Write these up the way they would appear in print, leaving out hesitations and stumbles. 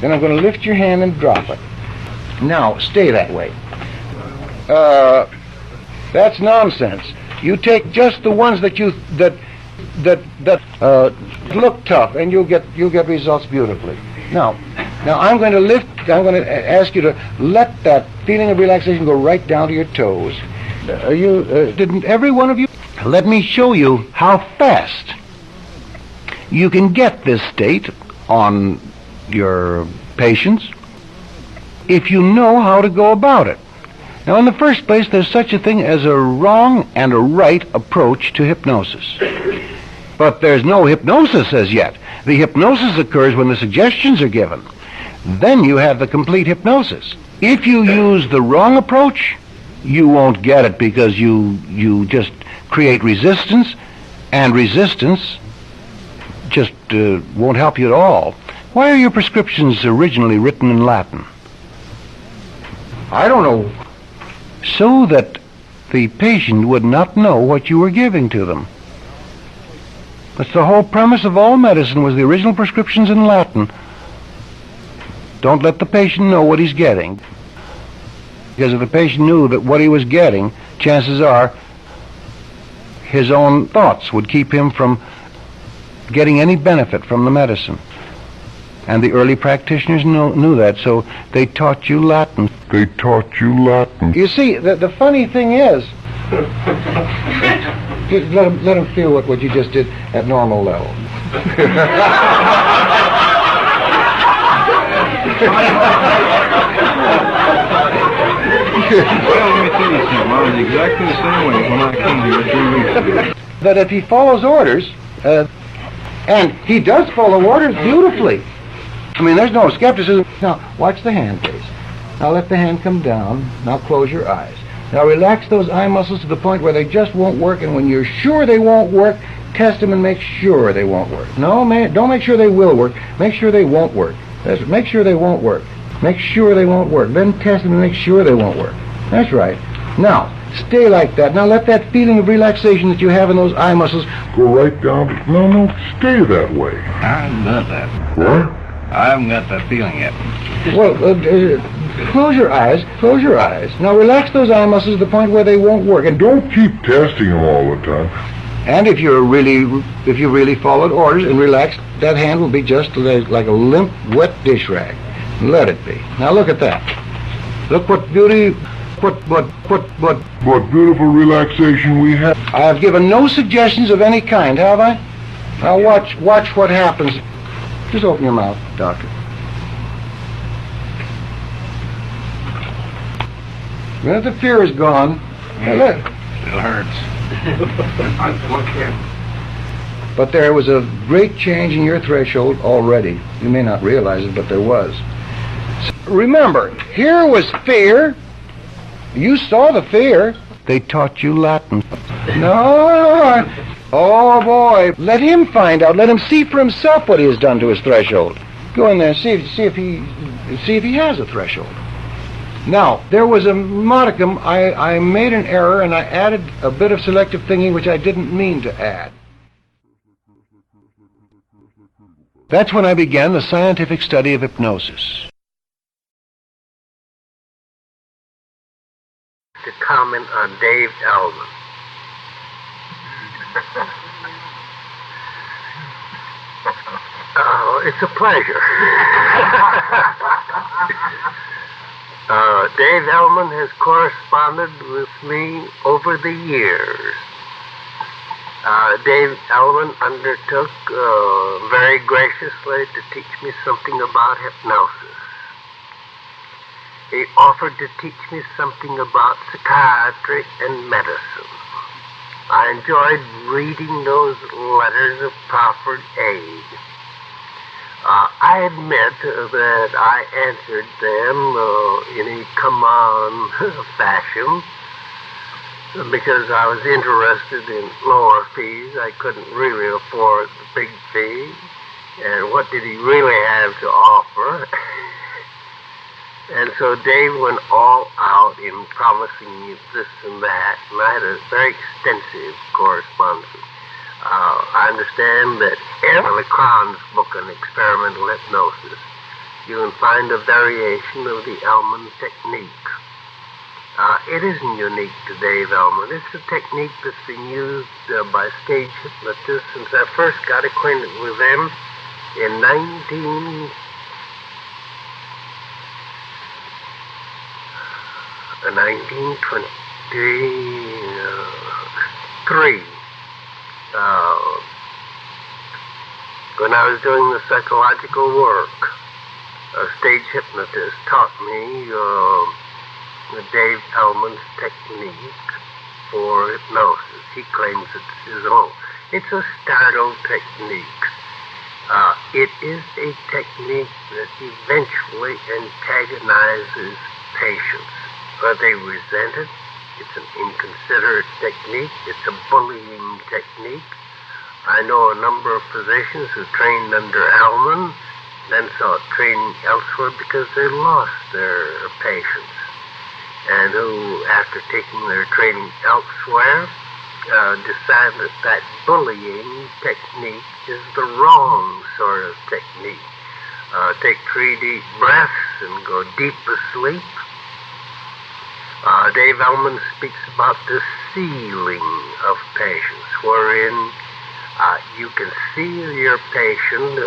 Then I'm going to lift your hand and drop it. Now, stay that way. That's nonsense. You take just the ones that look tough, and you'll get results beautifully. Now I'm going to ask you to let that feeling of relaxation go right down to your toes. Didn't every one of you? Let me show you how fast you can get this state on your patients if you know how to go about it. Now, in the first place, there's such a thing as a wrong and a right approach to hypnosis. But there's no hypnosis as yet. The hypnosis occurs when the suggestions are given. Then you have the complete hypnosis. If you use the wrong approach, you won't get it because you just create resistance, and resistance just won't help you at all. Why are your prescriptions originally written in Latin? I don't know. So that the patient would not know what you were giving to them. That's the whole premise of all medicine, was the original prescriptions in Latin. Don't let the patient know what he's getting. Because if the patient knew that what he was getting, chances are his own thoughts would keep him from getting any benefit from the medicine. And the early practitioners knew that, so they taught you Latin. They taught you Latin. You see, the funny thing is, just let him feel what you just did at normal level. Well, let me tell you something. I was exactly the same way when I came here 3 weeks ago. That if he follows orders, and he does follow orders beautifully. I mean, there's no skepticism. Now, watch the hand, please. Now let the hand come down. Now close your eyes. Now relax those eye muscles to the point where they just won't work, and when you're sure they won't work, test them and make sure they won't work. No, man, don't make sure they will work. Make sure they won't work. Make sure they won't work. Make sure they won't work. Then test them and make sure they won't work. That's right. Now, stay like that. Now let that feeling of relaxation that you have in those eye muscles Go right down to... No, stay that way. I haven't got that. What? I haven't got that feeling yet. Well, close your eyes. Close your eyes. Now relax those eye muscles to the point where they won't work. And Don't keep testing them all the time. And if you really followed orders and relaxed, that hand will be just like a limp, wet dish rag. Let it be. Now look at that. Look what beauty, What beautiful relaxation we have. I have given no suggestions of any kind, have I? Now watch what happens. Just open your mouth, doctor. Now the fear is gone. Now, look. Still hurts. But there was a great change in your threshold already. You may not realize it, but there was. Remember, here was fear. You saw the fear. They taught you Latin. No. Oh, boy. Let him find out. Let him see for himself what he has done to his threshold. Go in there and see if he has a threshold. Now, there was a modicum. I made an error, and I added a bit of selective thinking which I didn't mean to add. That's when I began the scientific study of hypnosis. To comment on Dave Elman. Oh, it's a pleasure. Dave Elman has corresponded with me over the years. Dave Elman undertook very graciously to teach me something about hypnosis. He offered to teach me something about psychiatry and medicine. I enjoyed reading those letters of proffered aid. I admit that I answered them in a come-on fashion because I was interested in lower fees. I couldn't really afford the big fee. And what did he really have to offer? And so Dave went all out in promising me this and that, and I had a very extensive correspondence. I understand that Lecon's book on experimental hypnosis you can find a variation of the Elman technique. It isn't unique to Dave Elman. It's a technique that's been used by stage hypnotists since I first got acquainted with them in 1923. When I was doing the psychological work, a stage hypnotist taught me Dave Elman's technique for hypnosis. He claims it's his own. It's a startle technique. It is a technique that eventually antagonizes patients. Are they resented? It's an inconsiderate technique. It's a bullying technique. I know a number of physicians who trained under Elman, then sought training elsewhere because they lost their patients, and who, after taking their training elsewhere, decided that that bullying technique is the wrong sort of technique. Take 3 deep breaths and go deep asleep. Dave Elman speaks about the sealing of patients, wherein you can seal your patient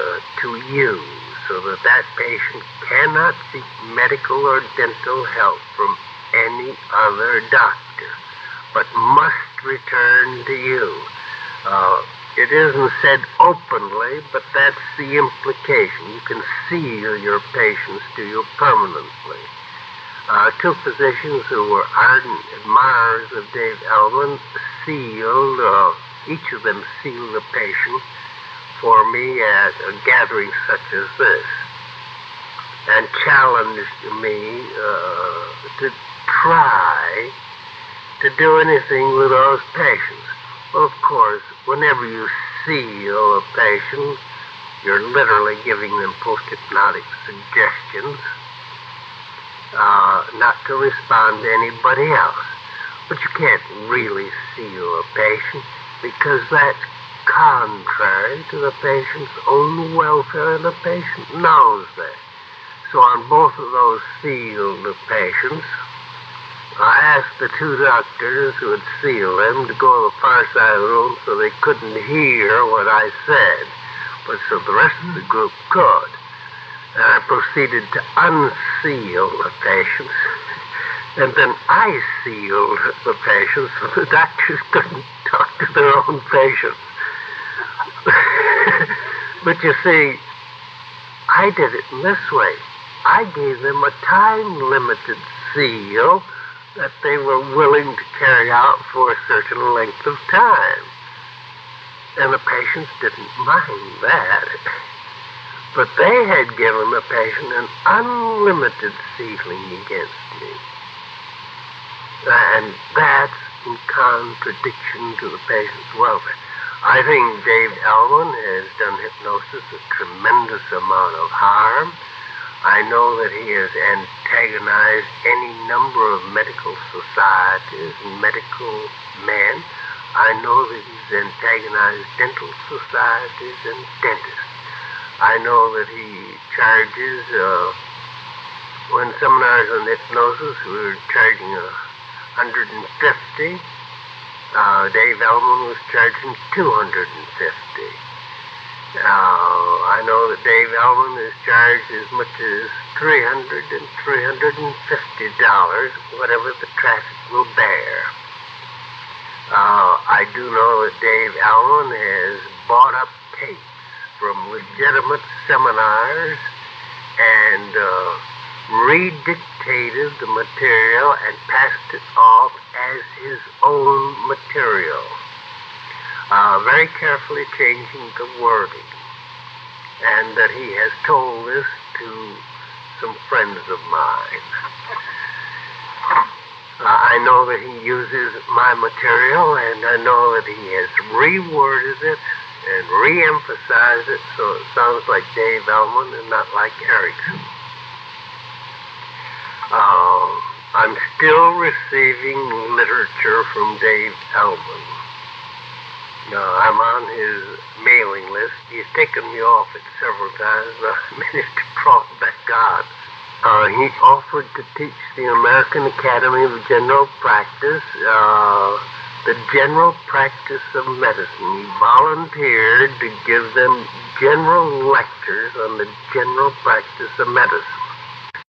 to you, so that that patient cannot seek medical or dental help from any other doctor, but must return to you. It isn't said openly, but that's the implication. You can seal your patients to you permanently. 2 physicians who were ardent admirers of Dave Elman sealed, each of them sealed a patient for me at a gathering such as this, and challenged me to try to do anything with those patients. Well, of course, whenever you seal a patient, you're literally giving them post-hypnotic suggestions not to respond to anybody else. But you can't really seal a patient, because that's contrary to the patient's own welfare, and the patient knows that. So on both of those sealed patients, I asked the 2 doctors who had sealed them to go to the far side of the room so they couldn't hear what I said, but so the rest of the group could. And I proceeded to unseal the patients, and then I sealed the patients so the doctors couldn't talk to their own patients. But you see, I did it in this way. I gave them a time-limited seal that they were willing to carry out for a certain length of time. And the patients didn't mind that. But they had given the patient an unlimited sealing against me. And that's in contradiction to the patient's welfare. I think Dave Elman has done hypnosis a tremendous amount of harm. I know that he has antagonized any number of medical societies and medical men. I know that he's antagonized dental societies and dentists. I know that he charges, when seminars on hypnosis, we were charging $150. Dave Elman was charging $250. I know that Dave Elman is charged as much as $300 and $350, whatever the traffic will bear. I do know that Dave Elman has bought up tapes from legitimate seminars and redictated the material and passed it off as his own material, very carefully changing the wording, and that he has told this to some friends of mine. I know that he uses my material, and I know that he has reworded it and re-emphasized it so it sounds like Dave Elman and not like Erickson. I'm still receiving literature from Dave Elman. I'm on his mailing list. He's taken me off it several times, but I managed to crawl back He offered to teach the American Academy of General Practice the general practice of medicine. He volunteered to give them general lectures on the general practice of medicine.